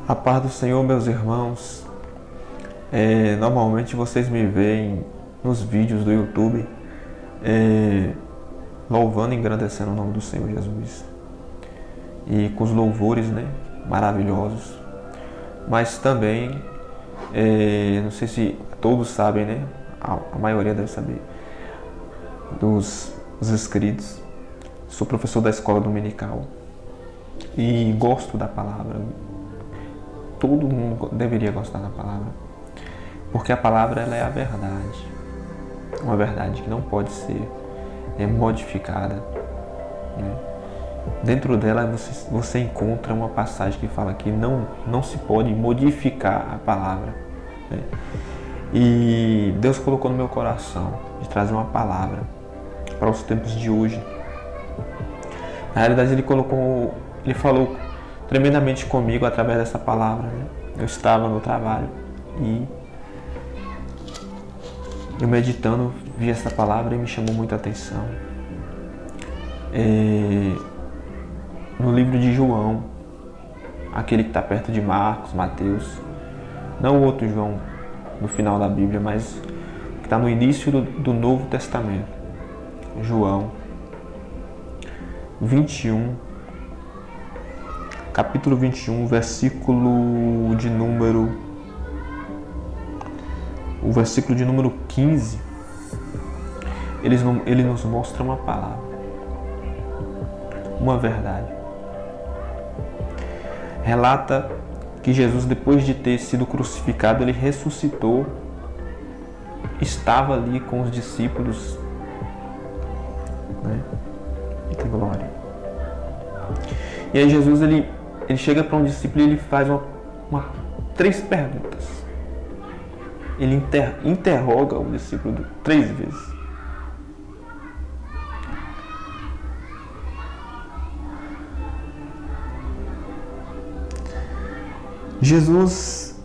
A paz do Senhor, meus irmãos. Normalmente vocês me veem nos vídeos do YouTube louvando e engrandecendo o nome do Senhor Jesus. E com os louvores, maravilhosos. Mas também, não sei se todos sabem, a maioria deve saber, dos inscritos. Sou professor da escola dominical e gosto da palavra. Todo mundo deveria gostar da palavra, porque a palavra ela é a verdade, uma verdade que não pode ser modificada. Dentro dela você encontra uma passagem que fala que não se pode modificar a palavra. E Deus colocou no meu coração de trazer uma palavra para os tempos de hoje. Na realidade ele falou tremendamente comigo através dessa palavra. Eu estava no trabalho e eu meditando vi essa palavra e me chamou muita atenção. No livro de João, aquele que está perto de Marcos, Mateus, não o outro João no final da Bíblia, mas que está no início do Novo Testamento. João 21, capítulo 21, versículo de número 15, ele nos mostra uma palavra, uma verdade. Relata que Jesus, depois de ter sido crucificado, ele ressuscitou, estava ali com os discípulos, Eita glória. E aí Jesus ele chega para um discípulo e ele faz três perguntas. Ele interroga o discípulo 3 vezes. Jesus,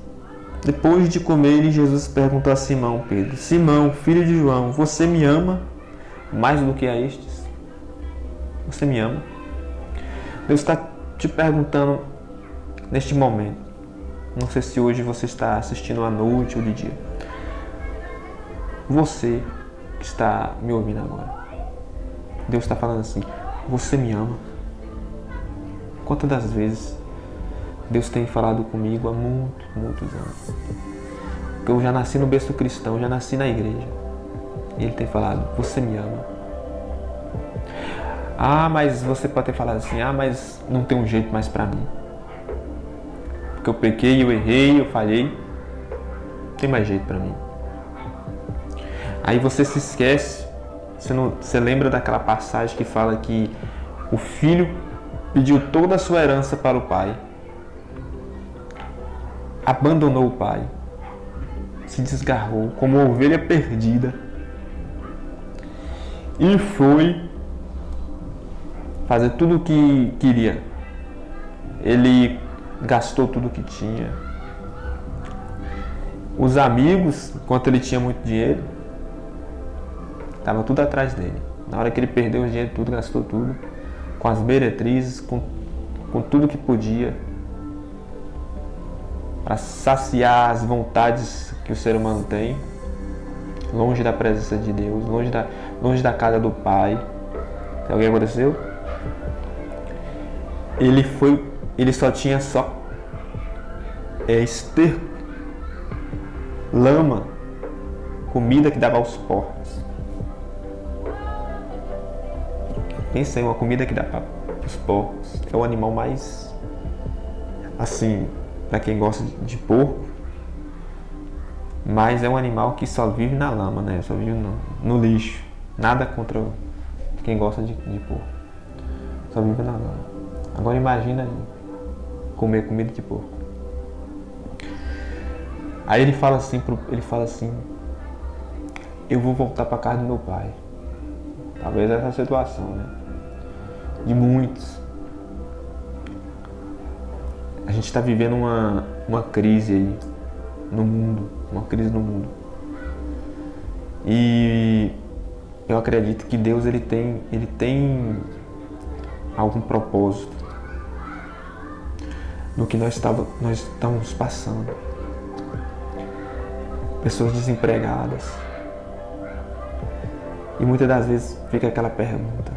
depois de comer, Jesus perguntou a Simão Pedro: Simão, filho de João, você me ama mais do que a estes? Você me ama? Deus está te perguntando neste momento. Não sei se hoje você está assistindo à noite ou de dia. Você que está me ouvindo agora, Deus está falando assim: você me ama? Quantas das vezes Deus tem falado comigo há muitos anos? Porque eu já nasci no berço cristão, já nasci na igreja. E Ele tem falado: você me ama? Mas você pode ter falado assim: mas não tem um jeito mais pra mim. Porque eu pequei, eu errei, eu falhei. Não tem mais jeito pra mim. Aí você se esquece, você lembra daquela passagem que fala que o filho pediu toda a sua herança para o pai, abandonou o pai, se desgarrou como uma ovelha perdida e foi fazer tudo o que queria. Ele gastou tudo o que tinha. Os amigos, enquanto ele tinha muito dinheiro, estavam tudo atrás dele. Na hora que ele perdeu o dinheiro, tudo, gastou tudo, com as meretrizes, com tudo que podia, para saciar as vontades que o ser humano tem, longe da presença de Deus, longe da casa do Pai. Sabe o que aconteceu? Ele só tinha esterco, lama, comida que dava aos porcos. Pensa em uma comida que dá para os porcos. É o animal mais, assim, para quem gosta de porco, mas é um animal que só vive na lama, só vive no lixo. Nada contra quem gosta de porco, só vive na lama. Agora imagina comer comida de porco. Aí ele fala assim, eu vou voltar para casa do meu pai. Talvez essa situação, de muitos. A gente está vivendo uma crise aí no mundo, uma crise no mundo. E eu acredito que Deus ele tem algum propósito. no que nós estamos passando. Pessoas desempregadas. E muitas das vezes fica aquela pergunta: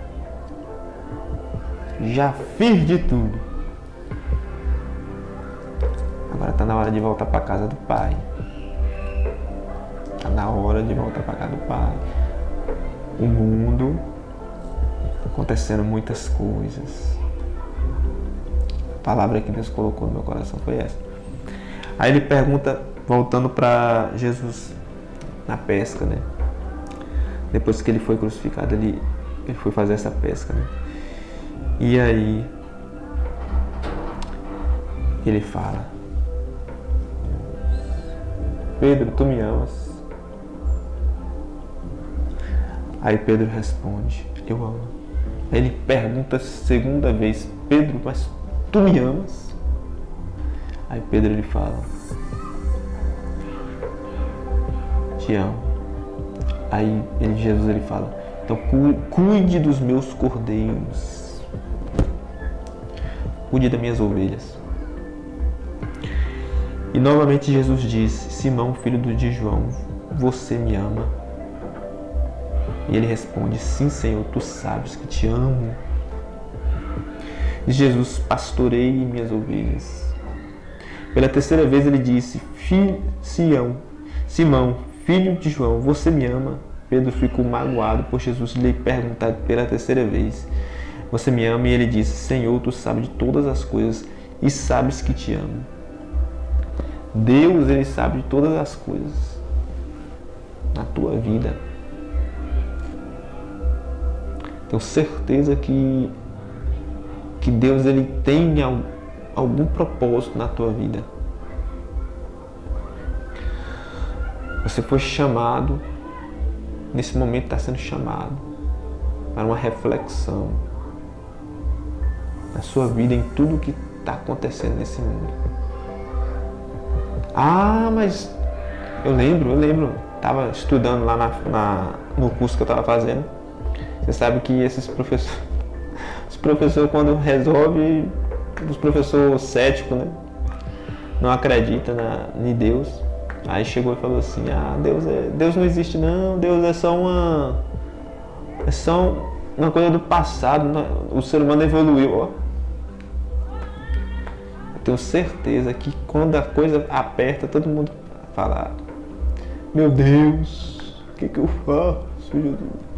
já fiz de tudo. Agora está na hora de voltar para a casa do Pai. Está na hora de voltar para a casa do Pai. O mundo, acontecendo muitas coisas. A palavra que Deus colocou no meu coração foi essa. Aí ele pergunta, voltando para Jesus na pesca, né? Depois que ele foi crucificado, ele foi fazer essa pesca, né? E aí ele fala: Pedro, tu me amas? Aí Pedro responde: eu amo. Aí ele pergunta a segunda vez: Pedro, mas tu me amas? Aí Pedro ele fala: te amo. Aí Jesus ele fala: então cuide dos meus cordeiros, cuide das minhas ovelhas. E novamente Jesus diz: Simão, filho de João, você me ama? E ele responde: sim, Senhor, tu sabes que te amo. E Jesus: pastorei minhas ovelhas. Pela terceira vez ele disse: Simão, filho de João, você me ama? Pedro ficou magoado por Jesus lhe perguntar pela terceira vez: você me ama? E ele disse: Senhor, tu sabes de todas as coisas e sabes que te amo. Deus, ele sabe de todas as coisas na tua vida. Tenho certeza que Deus, ele tem algum propósito na tua vida. Você foi chamado, nesse momento está sendo chamado para uma reflexão na sua vida, em tudo que está acontecendo nesse mundo. Ah, mas eu lembro, estava estudando lá no curso que eu estava fazendo. Você sabe que esses professores, os professores quando resolvem, os professores céticos, né? Não acreditam em Deus. Aí chegou e falou assim: Deus não existe não, Deus é só uma coisa do passado, o ser humano evoluiu, ó. Eu tenho certeza que quando a coisa aperta, todo mundo fala: meu Deus, o que eu faço, Jesus?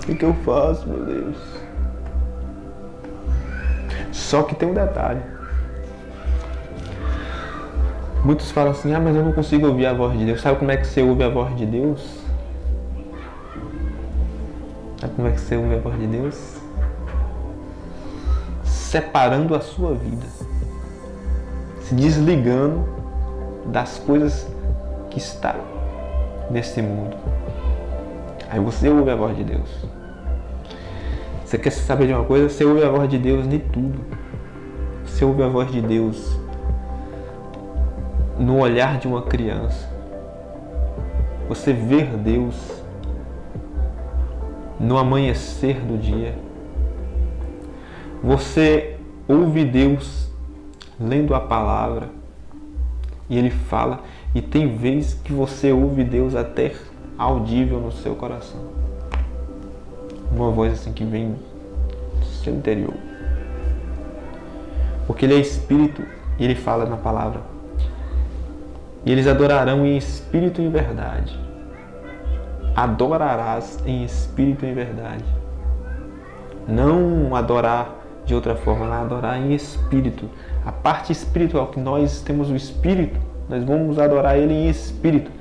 O que eu faço, meu Deus? Só que tem um detalhe. Muitos falam assim: mas eu não consigo ouvir a voz de Deus. Sabe como é que você ouve a voz de Deus? Sabe como é que você ouve a voz de Deus? Separando a sua vida. Se desligando das coisas que está nesse mundo. Aí você ouve a voz de Deus. Você quer saber de uma coisa? Você ouve a voz de Deus em tudo. Você ouve a voz de Deus no olhar de uma criança. Você vê Deus no amanhecer do dia. Você ouve Deus lendo a palavra e Ele fala. E tem vezes que você ouve Deus até audível no seu coração. Uma voz assim que vem do seu interior. Porque Ele é Espírito e Ele fala na palavra: e eles adorarão em espírito e em verdade. Adorarás em espírito e em verdade. Não adorar de outra forma, mas adorar em espírito. A parte espiritual, que nós temos o Espírito, nós vamos adorar Ele em espírito.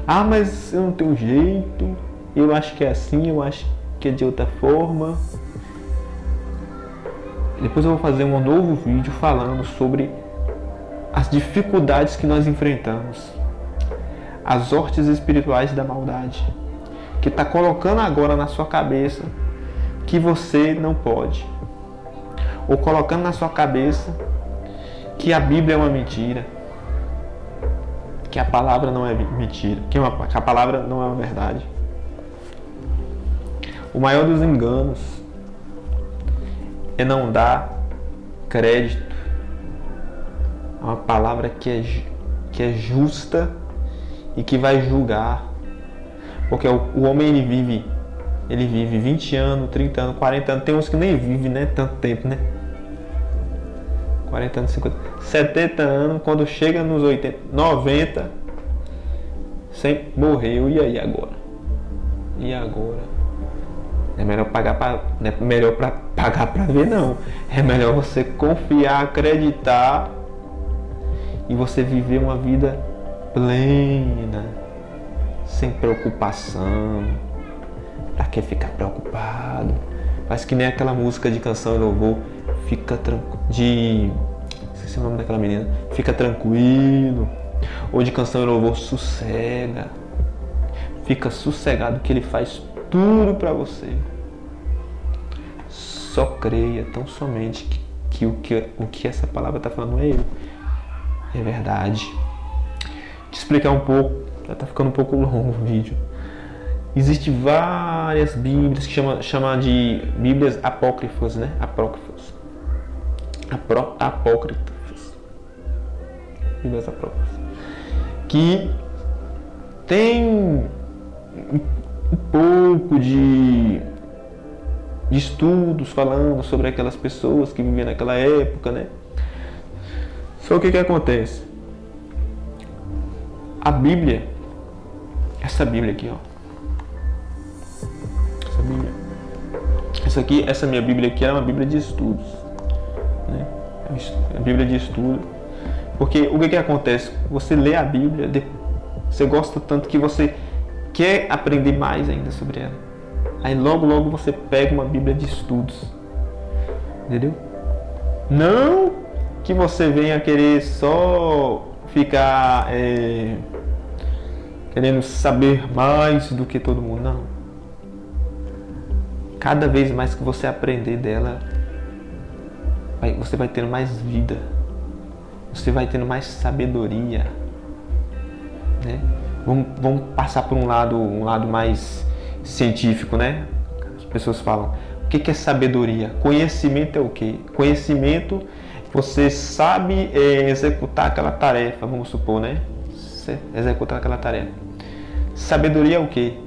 Ah, mas eu não tenho jeito, eu acho que é assim, eu acho que é de outra forma. Depois eu vou fazer um novo vídeo falando sobre as dificuldades que nós enfrentamos, as hortes espirituais da maldade, que está colocando agora na sua cabeça que você não pode, ou colocando na sua cabeça que a Bíblia é uma mentira, que a palavra não é mentira, que a palavra não é uma verdade. O maior dos enganos é não dar crédito É uma palavra que é justa e que vai julgar. Porque o homem ele vive 20 anos, 30 anos, 40 anos. Tem uns que nem vivem, né, tanto tempo, né? 40 anos, 50, 70 anos, quando chega nos 80, 90, morreu. E aí agora? E agora? É melhor pagar não é melhor pagar para ver, não. É melhor você confiar, acreditar e você viver uma vida plena, sem preocupação. Pra que ficar preocupado? Faz que nem aquela música de canção e louvor, fica tranquilo, esqueci o nome daquela menina, fica tranquilo. Ou de canção e louvor, sossega. Fica sossegado que ele faz tudo para você. Só creia tão somente que o que essa palavra está falando é verdade. Te explicar um pouco, já está ficando um pouco longo o vídeo. Existem várias Bíblias que chama de Bíblias apócrifas, né? Apócrifas. Bíblias apócrifas. Que tem um pouco de estudos falando sobre aquelas pessoas que viviam naquela época, né? Só que o que acontece? A Bíblia, essa Bíblia aqui, ó. Essa minha Bíblia aqui é uma Bíblia de estudos, né? É a Bíblia de estudo. Porque o que acontece? Você lê a Bíblia, você gosta tanto que você quer aprender mais ainda sobre ela. Aí logo você pega uma Bíblia de estudos. Entendeu? Não que você venha querer só ficar querendo saber mais do que todo mundo. Não. Cada vez mais que você aprender dela, você vai tendo mais vida. Você vai tendo mais sabedoria, né? Vamos passar por um lado mais científico, né? As pessoas falam, o que é sabedoria? Conhecimento é o quê? Conhecimento, você sabe executar aquela tarefa, vamos supor, né? Executar aquela tarefa. Sabedoria é o quê?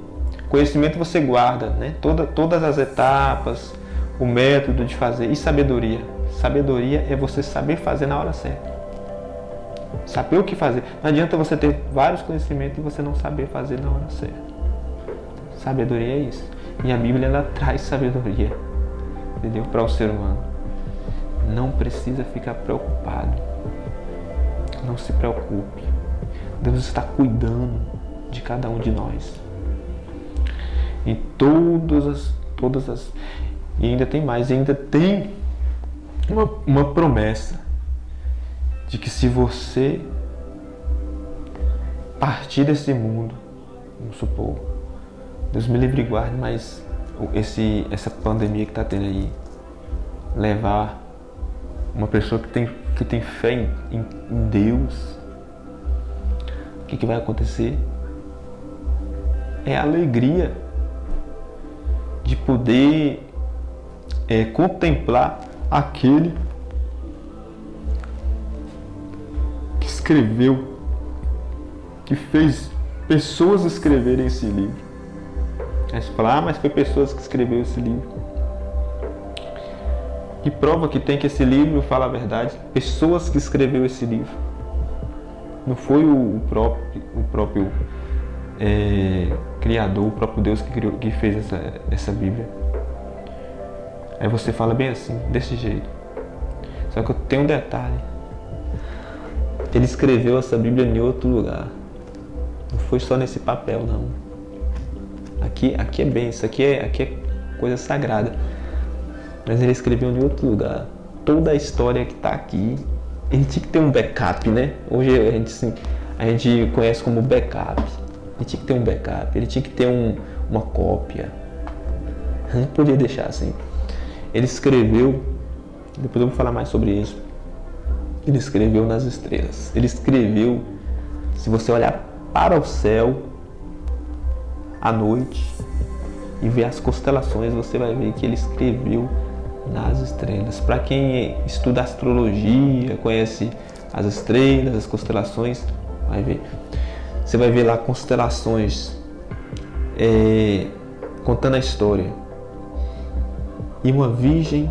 Conhecimento você guarda, né? Todas as etapas, o método de fazer. E sabedoria? Sabedoria é você saber fazer na hora certa. Saber o que fazer. Não adianta você ter vários conhecimentos e você não saber fazer na hora certa. Sabedoria é isso. E a Bíblia, ela traz sabedoria, entendeu? Para o ser humano. Não precisa ficar preocupado. Não se preocupe. Deus está cuidando de cada um de nós. E todas as... E ainda tem mais. Ainda tem uma promessa de que se você partir desse mundo, vamos supor, Deus me livre e guarde, mas essa pandemia que está tendo aí, levar uma pessoa que tem fé em Deus, o que vai acontecer? É a alegria de poder contemplar aquele que escreveu, que fez pessoas escreverem esse livro. Aí você fala, mas foi pessoas que escreveram esse livro. Que prova que tem que esse livro fala a verdade? Pessoas que escreveram esse livro. Não foi o próprio Criador, o próprio Deus que fez essa Bíblia. Aí você fala bem assim, desse jeito. Só que tem um detalhe. Ele escreveu essa Bíblia em outro lugar. Não foi só nesse papel, não. Aqui é bem, isso aqui é coisa sagrada. Mas ele escreveu em outro lugar. Toda a história que está aqui, ele tinha que ter um backup, né? Hoje a gente conhece como backup. Ele tinha que ter um backup, ele tinha que ter uma cópia. Não podia deixar assim. Ele escreveu, depois eu vou falar mais sobre isso. Ele escreveu nas estrelas. Ele escreveu, se você olhar para o céu à noite e ver as constelações, você vai ver que ele escreveu nas estrelas. Para quem estuda astrologia, conhece as estrelas, as constelações, vai ver. Você vai ver lá constelações contando a história. E uma virgem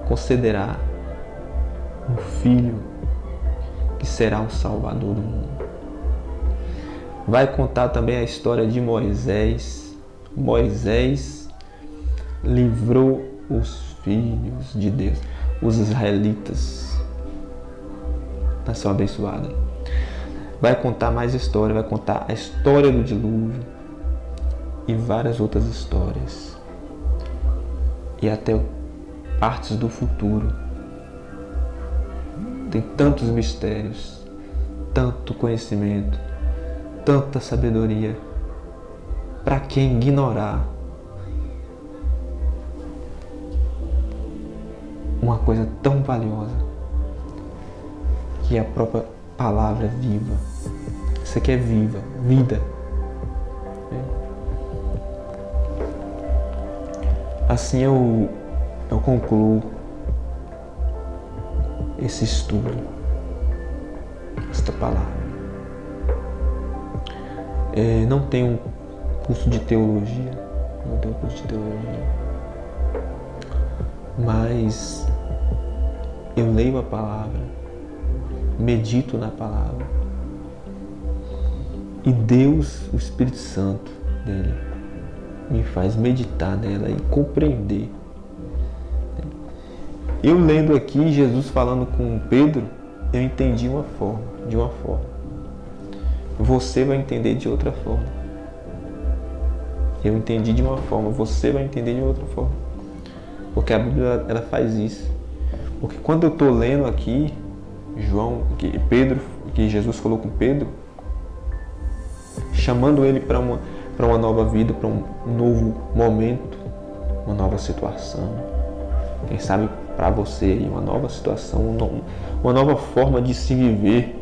concederá um filho que será o Salvador do mundo. Vai contar também a história de Moisés. Moisés livrou os filhos de Deus, os israelitas, nação abençoada. Vai contar mais história, vai contar a história do dilúvio e várias outras histórias. E até partes do futuro. Tem tantos mistérios, tanto conhecimento, tanta sabedoria. Para quem ignorar uma coisa tão valiosa que é a própria palavra viva. Isso aqui é viva, vida. Assim eu concluo esse estudo, esta palavra. Não tenho curso de teologia, mas eu leio a palavra, medito na palavra, e Deus, o Espírito Santo dele, me faz meditar nela e compreender. Eu lendo aqui Jesus falando com Pedro, eu entendi de uma forma. Você vai entender de outra forma. Eu entendi de uma forma, você vai entender de outra forma. Porque a Bíblia ela faz isso. Porque quando eu estou lendo aqui, que Jesus falou com Pedro, chamando ele para uma nova vida, para um novo momento, uma nova situação. Quem sabe para você aí, uma nova situação, uma nova forma de se viver.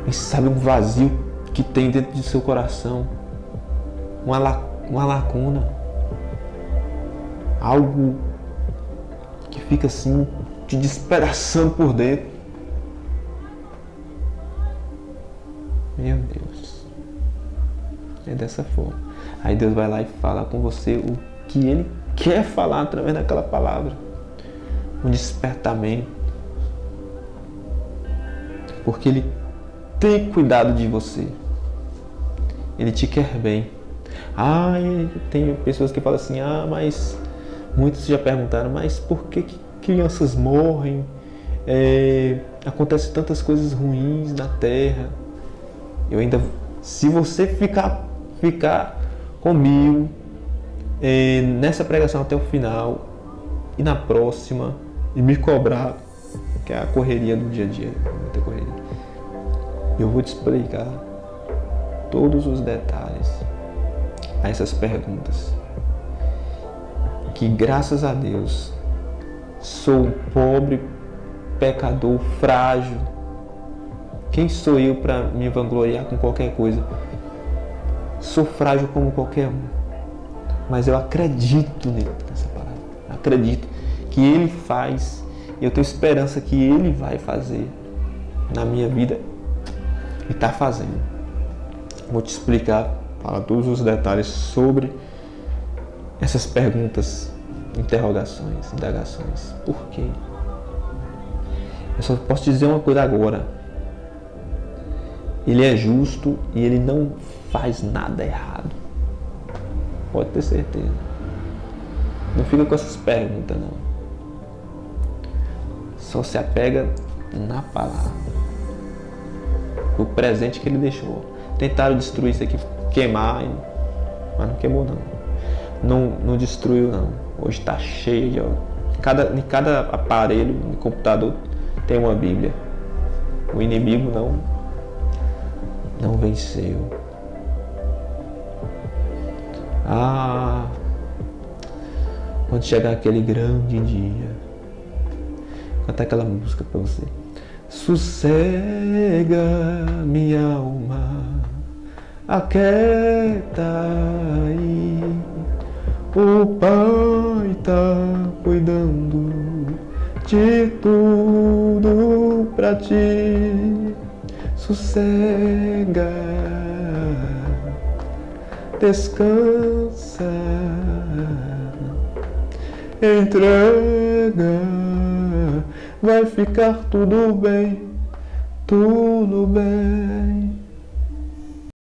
Quem sabe um vazio que tem dentro de seu coração, uma lacuna, algo que fica assim te despedaçando por dentro. Meu Deus, é dessa forma. Aí Deus vai lá e fala com você o que Ele quer falar através daquela palavra, um despertamento, porque Ele tem cuidado de você, Ele te quer bem. Tem pessoas que falam assim, mas muitos já perguntaram, mas por que crianças morrem? Acontecem tantas coisas ruins na terra. Se você ficar comigo nessa pregação até o final e na próxima e me cobrar, que é a correria do dia a dia, muita correria, eu vou te explicar todos os detalhes a essas perguntas, que graças a Deus sou um pobre, pecador, frágil. Quem sou eu para me vangloriar com qualquer coisa? Sou frágil como qualquer um, mas eu acredito nessa palavra, acredito que Ele faz, e eu tenho esperança que Ele vai fazer na minha vida e está fazendo. Vou te explicar, falar todos os detalhes sobre essas perguntas, interrogações, indagações. Por quê? Eu só posso te dizer uma coisa agora. Ele é justo e Ele não faz nada errado. Pode ter certeza. Não fica com essas perguntas, não. Só se apega na palavra. O presente que Ele deixou. Tentaram destruir isso aqui, queimar, mas não queimou, não. Não destruiu, não. Hoje está cheio de... Em cada aparelho, no computador, tem uma Bíblia. O inimigo não venceu. Quando chegar aquele grande dia, cantar aquela música para você. Sossega, minha alma, aquieta aí. O Pai tá cuidando de tudo pra ti. Sossega, descansa, entrega, vai ficar tudo bem, tudo bem.